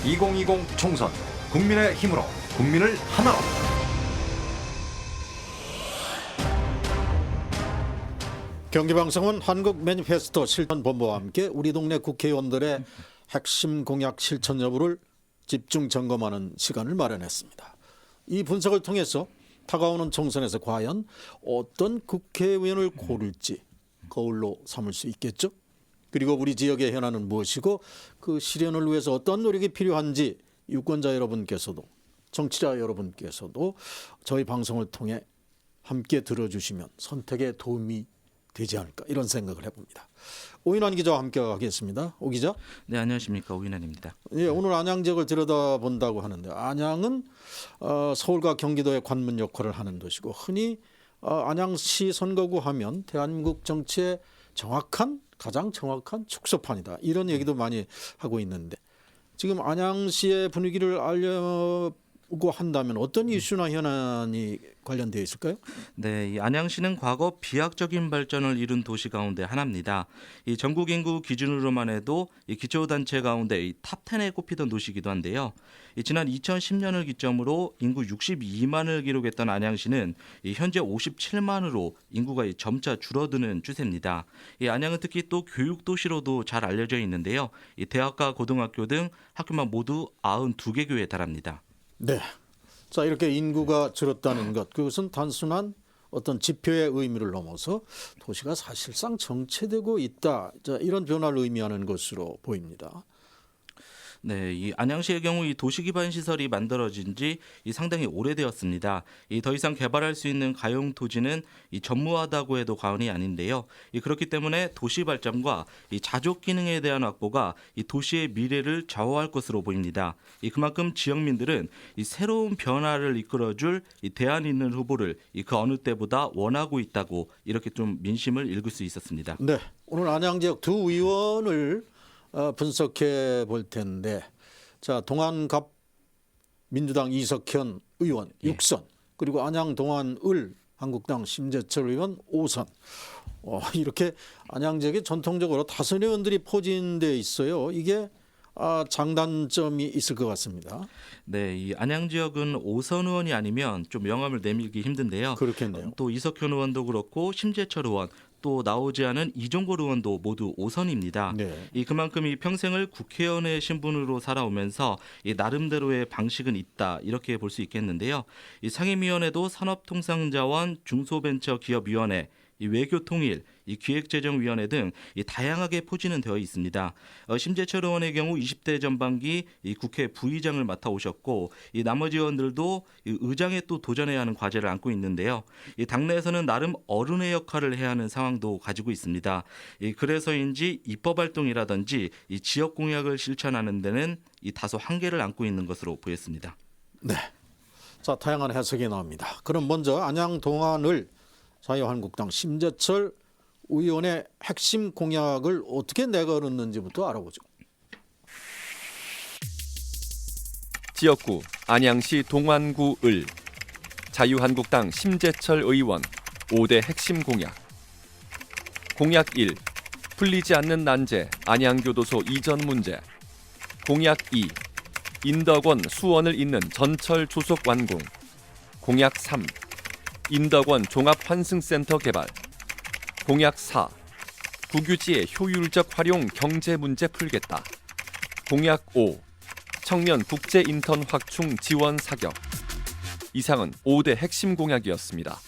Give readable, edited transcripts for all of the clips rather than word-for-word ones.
2020 총선 국민의 힘으로 국민을 하나로. 경기방송은 한국 매니페스토 실천본부와 함께 우리 동네 국회의원들의 핵심 공약 실천 여부를 집중 점검하는 시간을 마련했습니다. 이 분석을 통해서 다가오는 총선에서 과연 어떤 국회의원을 고를지 거울로 삼을 수 있겠죠. 그리고 우리 지역의 현안은 무엇이고 그 실현을 위해서 어떤 노력이 필요한지 유권자 여러분께서도 정치자 여러분께서도 저희 방송을 통해 함께 들어주시면 선택에 도움이 되지 않을까 이런 생각을 해봅니다. 오인환 기자와 함께 하겠습니다. 오 기자. 네, 안녕하십니까, 오인환입니다. 예, 오늘 안양 지역을 들여다본다고 하는데 안양은 서울과 경기도의 관문 역할을 하는 도시고 흔히 안양시 선거구 하면 대한민국 정치의 가장 정확한 축소판이다 이런 얘기도 많이 하고 있는데 지금 안양시의 분위기를 알려고 한다면 어떤 이슈나 현안이 관련되어 있을까요? 네, 이 안양시는 과거 비약적인 발전을 이룬 도시 가운데 하나입니다. 이 전국 인구 기준으로만 해도 이 기초단체 가운데 이 탑 10에 꼽히던 도시이기도 한데요. 이 지난 2010년을 기점으로 인구 62만을 기록했던 안양시는 이 현재 57만으로 인구가 점차 줄어드는 추세입니다. 이 안양은 특히 또 교육 도시로도 잘 알려져 있는데요. 이 대학과 고등학교 등 학교만 모두 92개 교에 달합니다. 네. 자, 이렇게 인구가 줄었다는 것, 그것은 단순한 어떤 지표의 의미를 넘어서 도시가 사실상 정체되고 있다. 자, 이런 변화를 의미하는 것으로 보입니다. 네, 이 안양시의 경우 이 도시 기반 시설이 만들어진 지 상당히 오래되었습니다. 더 이상 개발할 수 있는 가용 토지는 전무하다고 해도 과언이 아닌데요. 그렇기 때문에 도시 발전과 자족 기능에 대한 확보가 도시의 미래를 좌우할 것으로 보입니다. 그만큼 지역민들은 새로운 변화를 이끌어줄 대안 있는 후보를 그 어느 때보다 원하고 있다고 이렇게 좀 민심을 읽을 수 있었습니다. 네, 오늘 안양 지역 두 의원을 분석해 볼 텐데, 자, 동안갑 민주당 이석현 의원 6선, 그리고 안양 동안을 한국당 심재철 의원 5선. 이렇게 안양 지역에 전통적으로 다선 의원들이 포진돼 있어요. 이게 장단점이 있을 것 같습니다. 네, 이 안양 지역은 5선 의원이 아니면 좀 명함을 내밀기 힘든데요. 그렇겠네요. 또 이석현 의원도 그렇고 심재철 의원 또 나오지 않은 이종걸 의원도 모두 5선입니다. 네. 그만큼 평생을 국회의원의 신분으로 살아오면서 나름대로의 방식은 있다 이렇게 볼 수 있겠는데요. 상임위원회도 산업통상자원 중소벤처기업위원회 외교통일, 기획재정위원회 등 다양하게 포진은 되어 있습니다. 심재철 의원의 경우 20대 전반기 국회 부의장을 맡아오셨고 나머지 의원들도 의장에 또 도전해야 하는 과제를 안고 있는데요. 당내에서는 나름 어른의 역할을 해야 하는 상황도 가지고 있습니다. 그래서인지 입법 활동이라든지 지역 공약을 실천하는 데는 다소 한계를 안고 있는 것으로 보였습니다. 네. 자, 다양한 해석이 나옵니다. 그럼 먼저 안양 동안을 자유한국당 심재철 의원의 핵심 공약을 어떻게 내걸었는지부터 알아보죠. 지역구 안양시 동안구 을 자유한국당 심재철 의원 5대 핵심 공약. 공약 1. 풀리지 않는 난제 안양교도소 이전 문제. 공약 2. 인덕원 수원을 잇는 전철 조속 완공. 공약 3. 인덕원 종합환승센터 개발. 공약 4. 국유지의 효율적 활용 경제 문제 풀겠다. 공약 5. 청년 국제 인턴 확충 지원 사격. 이상은 5대 핵심 공약이었습니다.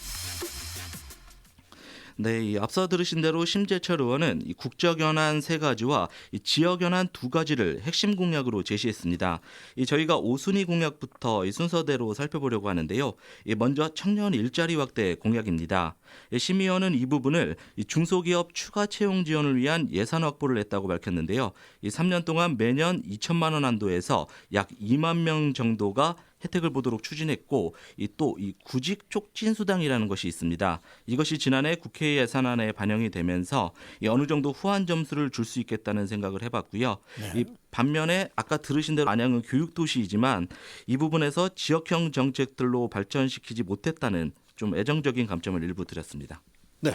네, 앞서 들으신 대로 심재철 의원은 국적연한 3가지와 지역연한 2가지를 핵심 공약으로 제시했습니다. 저희가 5순위 공약부터 순서대로 살펴보려고 하는데요. 먼저 청년 일자리 확대 공약입니다. 심 의원은 이 부분을 중소기업 추가 채용 지원을 위한 예산 확보를 했다고 밝혔는데요. 3년 동안 매년 2천만 원 한도에서 약 2만 명 정도가 혜택을 보도록 추진했고 또 구직 촉진 수당이라는 것이 있습니다. 이것이 지난해 국회 예산안에 반영이 되면서 어느 정도 후한 점수를 줄 수 있겠다는 생각을 해봤고요. 네. 반면에 아까 들으신 대로 안양은 교육도시이지만 이 부분에서 지역형 정책들로 발전시키지 못했다는 좀 애정적인 감점을 일부 드렸습니다. 네.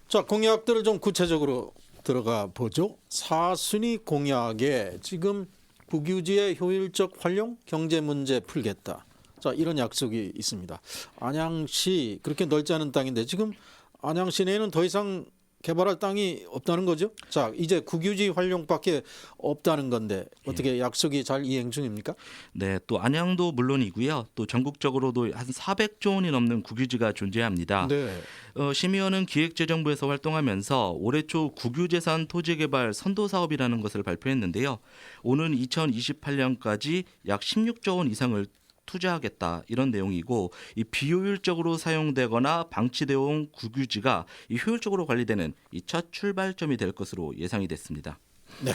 자, 공약들을 좀 구체적으로 들어가 보죠. 4순위 공약에 지금 국유지의 효율적 활용, 경제 문제 풀겠다. 자, 이런 약속이 있습니다. 안양시 그렇게 넓지 않은 땅인데 지금 안양시 내에는 더 이상 개발할 땅이 없다는 거죠. 자, 이제 국유지 활용밖에 없다는 건데 어떻게 약속이 잘 이행 중입니까? 네, 또 안양도 물론이고요. 또 전국적으로도 한 400조 원이 넘는 국유지가 존재합니다. 네. 심의원은 기획재정부에서 활동하면서 올해 초 국유재산 토지개발 선도사업이라는 것을 발표했는데요. 오는 2028년까지 약 16조 원 이상을 투자하겠다 이런 내용이고 이 비효율적으로 사용되거나 방치되어 온 국유지가 이 효율적으로 관리되는 이 첫 출발점이 될 것으로 예상이 됐습니다. 네.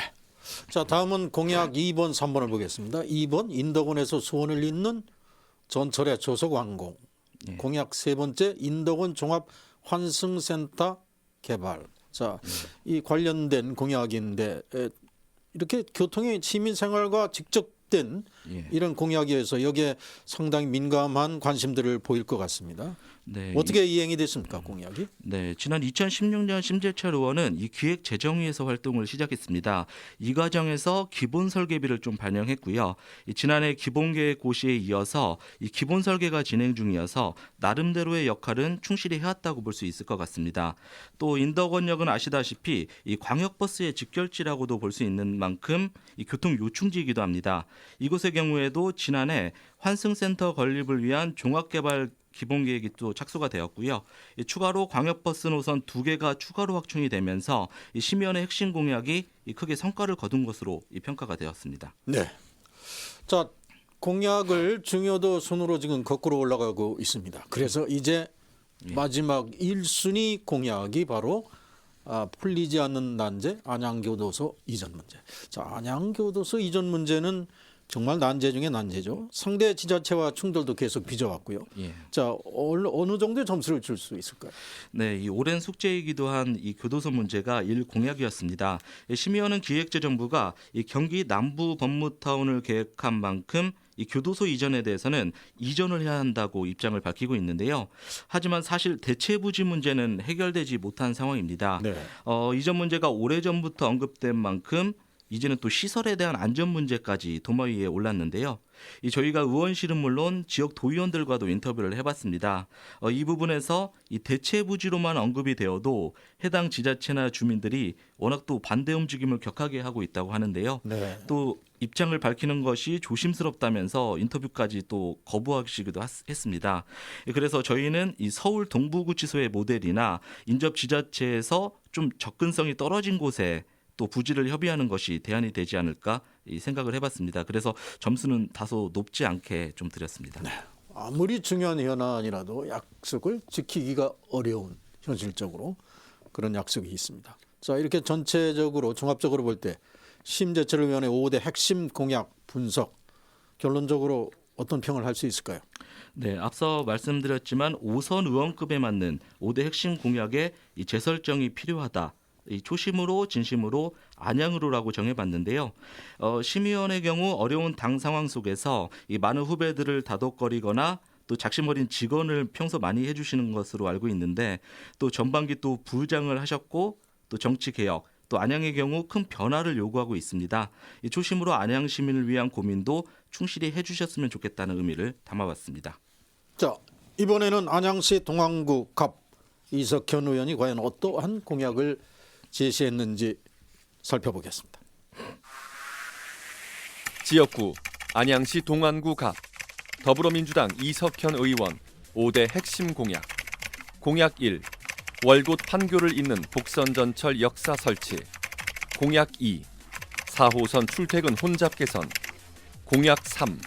자, 다음은 공약 2번, 3번을 보겠습니다. 2번 인덕원에서 소원을 잇는 전철의 조속 완공. 공약 세 번째 인덕원 종합 환승센터 개발. 자, 이 관련된 공약인데 이렇게 교통이 시민 생활과 직접 된 이런 공약이어서 여기에 상당히 민감한 관심들을 보일 것 같습니다. 네, 어떻게 이행이 됐습니까, 공약이? 네, 지난 2016년 심재철 의원은 이 기획재정위에서 활동을 시작했습니다. 이 과정에서 기본 설계비를 좀 반영했고요. 지난해 기본계획 고시에 이어서 이 기본 설계가 진행 중이어서 나름대로의 역할은 충실히 해왔다고 볼 수 있을 것 같습니다. 또 인덕원역은 아시다시피 이 광역버스의 직결지라고도 볼 수 있는 만큼 이 교통 요충지이기도 합니다. 이곳의 경우에도 지난해 환승센터 건립을 위한 종합개발 기본계획이 또 착수가 되었고요. 추가로 광역버스 노선 2개가 추가로 확충이 되면서 심의원의 핵심 공약이 크게 성과를 거둔 것으로 평가가 되었습니다. 네. 자, 공약을 중요도 순으로 지금 거꾸로 올라가고 있습니다. 그래서 이제 마지막 1순위 공약이 바로 풀리지 않는 난제 안양교도소 이전 문제. 자, 안양교도소 이전 문제는 정말 난제 중에 난제죠. 상대 지자체와 충돌도 계속 빚어왔고요. 자, 어느 정도의 점수를 줄 수 있을까요? 네, 이 오랜 숙제이기도 한 이 교도소 문제가 공약이었습니다. 심의원은 기획재정부가 이 경기 남부 법무타운을 계획한 만큼 이 교도소 이전에 대해서는 이전을 해야 한다고 입장을 밝히고 있는데요. 하지만 사실 대체 부지 문제는 해결되지 못한 상황입니다. 네. 이전 문제가 오래전부터 언급된 만큼 이제는 또 시설에 대한 안전 문제까지 도마 위에 올랐는데요. 저희가 의원실은 물론 지역 도의원들과도 인터뷰를 해봤습니다. 이 부분에서 이 대체 부지로만 언급이 되어도 해당 지자체나 주민들이 워낙 또 반대 움직임을 격하게 하고 있다고 하는데요. 네. 또 입장을 밝히는 것이 조심스럽다면서 인터뷰까지 또 거부하시기도 했습니다. 그래서 저희는 이 서울 동부구치소의 모델이나 인접 지자체에서 좀 접근성이 떨어진 곳에 또 부지를 협의하는 것이 대안이 되지 않을까 생각을 해봤습니다. 그래서 점수는 다소 높지 않게 좀 드렸습니다. 네. 아무리 중요한 현안이라도 약속을 지키기가 어려운 현실적으로 그런 약속이 있습니다. 자, 이렇게 전체적으로 종합적으로 볼 때 심재철 의원의 5대 핵심 공약 분석 결론적으로 어떤 평을 할 수 있을까요? 네, 앞서 말씀드렸지만 5선 의원급에 맞는 5대 핵심 공약의 이 재설정이 필요하다. 이 초심으로 진심으로 안양으로라고 정해봤는데요. 심의원의 경우 어려운 당 상황 속에서 이 많은 후배들을 다독거리거나 또 작심 어린 직원을 평소 많이 해주시는 것으로 알고 있는데 또 전반기 또 부장을 하셨고 또 정치 개혁 또 안양의 경우 큰 변화를 요구하고 있습니다. 이 초심으로 안양 시민을 위한 고민도 충실히 해주셨으면 좋겠다는 의미를 담아봤습니다. 자, 이번에는 안양시 동안구 갑 이석현 의원이 과연 어떠한 공약을 제시했는지 살펴보겠습니다. 지역구 안양시 동안구 갑 더불어민주당 이석현 의원 5대 핵심 공약. 공약 1. 월곶 판교를 잇는 복선전철 역사 설치. 공약 2. 4호선 출퇴근 혼잡 개선. 공약 3.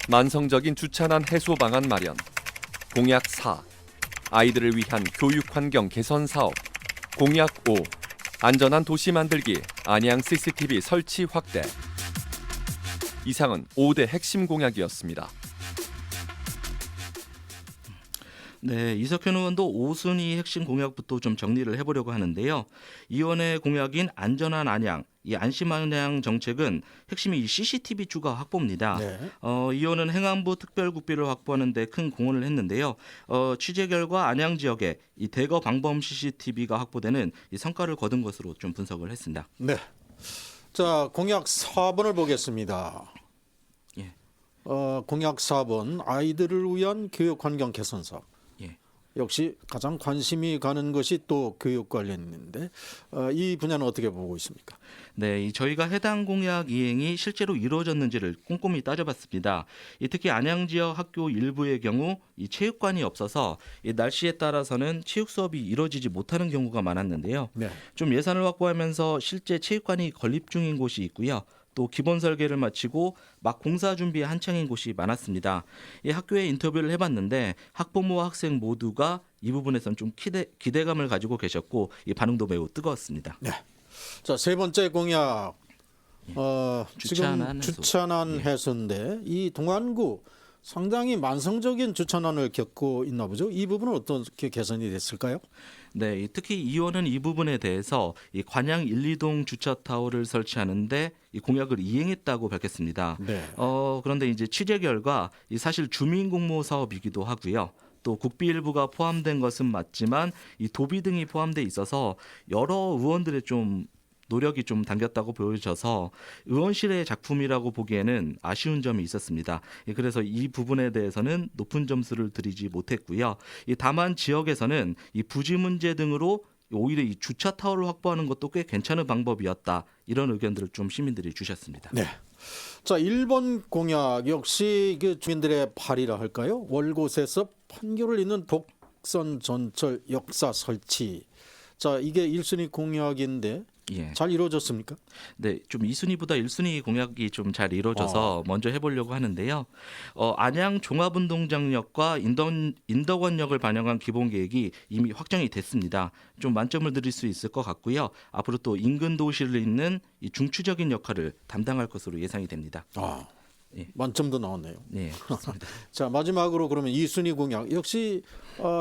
만성적인 주차난 해소 방안 마련. 공약 4. 아이들을 위한 교육 환경 개선 사업. 공약 5. 안전한 도시 만들기, 안양 CCTV 설치 확대. 이상은 5대 핵심 공약이었습니다. 네, 이석현 의원도 5순위 핵심 공약부터 좀 정리를 해보려고 하는데요. 이 의원의 공약인 안전한 안양, 이 안심 안양 정책은 핵심이 이 CCTV 추가 확보입니다. 네. 이 의원은 행안부 특별국비를 확보하는 데 큰 공헌을 했는데요. 취재 결과 안양 지역에 이 대거 방범 CCTV가 확보되는 이 성과를 거둔 것으로 좀 분석을 했습니다. 네. 자, 공약 4번을 보겠습니다. 예. 공약 4번 아이들을 위한 교육 환경 개선 사업. 예. 역시 가장 관심이 가는 것이 또 교육 관련인데 이 분야는 어떻게 보고 있습니까? 네, 저희가 해당 공약 이행이 실제로 이루어졌는지를 꼼꼼히 따져봤습니다. 특히 안양 지역 학교 일부의 경우 이 체육관이 없어서 이 날씨에 따라서는 체육 수업이 이루어지지 못하는 경우가 많았는데요. 네. 좀 예산을 확보하면서 실제 체육관이 건립 중인 곳이 있고요. 또 기본 설계를 마치고 막 공사 준비에 한창인 곳이 많았습니다. 이 학교에 인터뷰를 해봤는데 학부모와 학생 모두가 이 부분에선 좀 기대감을 가지고 계셨고 이 반응도 매우 뜨거웠습니다. 네. 자, 세 번째 공약 주차난 지금 해소. 주차난 해소인데 이 동안구 상당히 만성적인 주차난을 겪고 있나 보죠. 이 부분은 어떻게 개선이 됐을까요? 네, 특히 이 의원은 이 부분에 대해서 이 관양 1, 2동 주차 타워를 설치하는데 이 공약을 이행했다고 밝혔습니다. 네. 그런데 이제 취재 결과 이 사실 주민 공모 사업이기도 하고요. 또 국비 일부가 포함된 것은 맞지만 이 도비 등이 포함돼 있어서 여러 의원들의 좀 노력이 좀 담겼다고 보여져서 의원실의 작품이라고 보기에는 아쉬운 점이 있었습니다. 그래서 이 부분에 대해서는 높은 점수를 드리지 못했고요. 다만 지역에서는 이 부지 문제 등으로 오히려 이 주차 타워를 확보하는 것도 꽤 괜찮은 방법이었다. 이런 의견들을 좀 시민들이 주셨습니다. 네. 자, 1번 공약 역시 그 주민들의 발의라 할까요? 월곶에서 판교를 잇는 복선 전철 역사 설치. 자, 이게 1순위 공약인데 예. 잘 이루어졌습니까? 네, 좀 2순위보다 1순위 공약이 좀 잘 이루어져서 먼저 해보려고 하는데요. 안양 종합운동장역과 인덕원역을 반영한 기본 계획이 이미 확정이 됐습니다. 좀 만점을 드릴 수 있을 것 같고요. 앞으로 또 인근 도시를 잇는 이 중추적인 역할을 담당할 것으로 예상이 됩니다. 예. 만점도 나왔네요. 네, 그렇습니다. 자, 마지막으로 그러면 2순위 공약 역시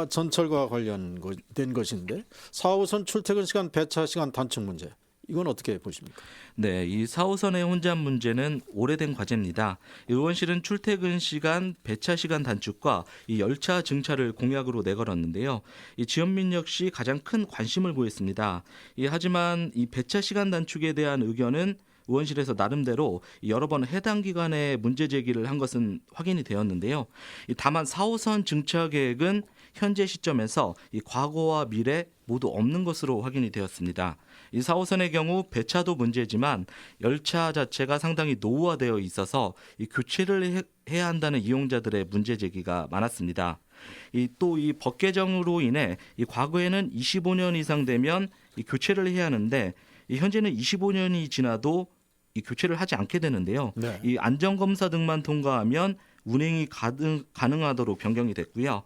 전철과 관련된 것인데 4호선 출퇴근 시간 배차 시간 단축 문제. 이건 어떻게 보십니까? 네, 이 4호선의 혼잡 문제는 오래된 과제입니다. 의원실은 출퇴근 시간, 배차 시간 단축과 이 열차 증차를 공약으로 내걸었는데요. 이 지연민 역시 가장 큰 관심을 보였습니다. 하지만 이 배차 시간 단축에 대한 의견은 의원실에서 나름대로 여러 번 해당 기관에 문제 제기를 한 것은 확인이 되었는데요. 다만 4호선 증차 계획은 현재 시점에서 이 과거와 미래 모두 없는 것으로 확인이 되었습니다. 이 4호선의 경우 배차도 문제지만 열차 자체가 상당히 노후화되어 있어서 이 교체를 해야 한다는 이용자들의 문제 제기가 많았습니다. 또 이 법 개정으로 인해 이 과거에는 25년 이상 되면 이 교체를 해야 하는데 이 현재는 25년이 지나도 이 교체를 하지 않게 되는데요. 네. 이 안전검사 등만 통과하면 운행이 가능하도록 변경이 됐고요.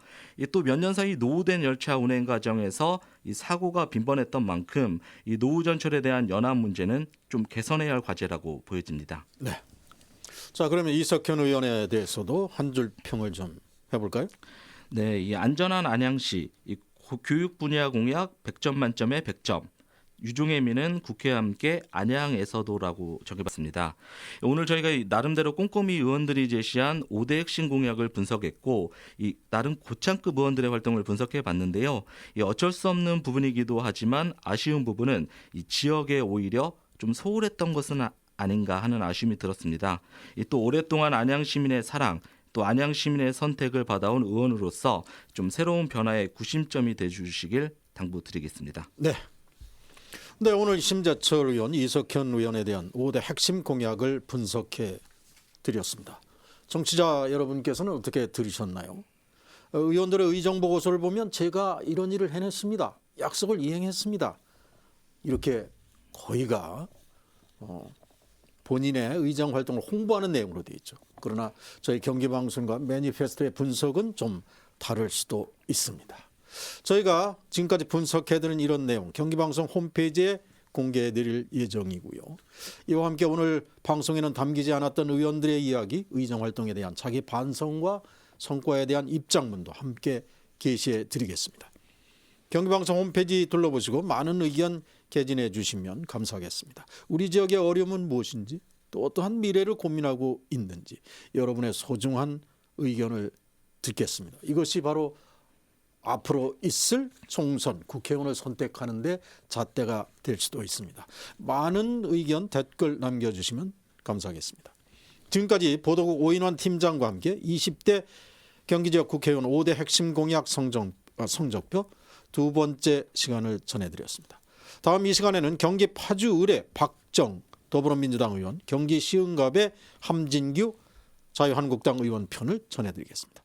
또 몇 년 사이 노후된 열차 운행 과정에서 이 사고가 빈번했던 만큼 이 노후 전철에 대한 연한 문제는 좀 개선해야 할 과제라고 보여집니다. 네. 자, 그러면 이석현 의원에 대해서도 한 줄 평을 좀 해볼까요? 네, 이 안전한 안양시 이 교육 분야 공약 100점 만점에 100점. 유종의 미는 국회와 함께 안양에서도라고 적어봤습니다. 오늘 저희가 나름대로 꼼꼼히 의원들이 제시한 5대 핵심 공약을 분석했고 이 나름 고창급 의원들의 활동을 분석해 봤는데요. 어쩔 수 없는 부분이기도 하지만 아쉬운 부분은 이 지역에 오히려 좀 소홀했던 것은 아닌가 하는 아쉬움이 들었습니다. 또 오랫동안 안양 시민의 사랑 또 안양 시민의 선택을 받아온 의원으로서 좀 새로운 변화의 구심점이 되주시길 당부드리겠습니다. 네. 네, 오늘 심재철 의원, 이석현 의원에 대한 5대 핵심 공약을 분석해 드렸습니다. 정치자 여러분께서는 어떻게 들으셨나요? 의원들의 의정 보고서를 보면 제가 이런 일을 해냈습니다. 약속을 이행했습니다. 이렇게 거의가 본인의 의정 활동을 홍보하는 내용으로 되어 있죠. 그러나 저희 경기방송과 매니페스토의 분석은 좀 다를 수도 있습니다. 저희가 지금까지 분석해드린 이런 내용 경기방송 홈페이지에 공개해드릴 예정이고요. 이와 함께 오늘 방송에는 담기지 않았던 의원들의 이야기, 의정활동에 대한 자기 반성과 성과에 대한 입장문도 함께 게시해드리겠습니다. 경기방송 홈페이지 둘러보시고 많은 의견 개진해 주시면 감사하겠습니다. 우리 지역의 어려움은 무엇인지 또 어떠한 미래를 고민하고 있는지 여러분의 소중한 의견을 듣겠습니다. 이것이 바로 앞으로 있을 총선 국회의원을 선택하는 데 잣대가 될 수도 있습니다. 많은 의견 댓글 남겨주시면 감사하겠습니다. 지금까지 보도국 오인환 팀장과 함께 20대 경기지역 국회의원 5대 핵심 공약 성적표 두 번째 시간을 전해드렸습니다. 다음 이 시간에는 경기 파주을의 박정 더불어민주당 의원, 경기 시흥갑의 함진규 자유한국당 의원 편을 전해드리겠습니다.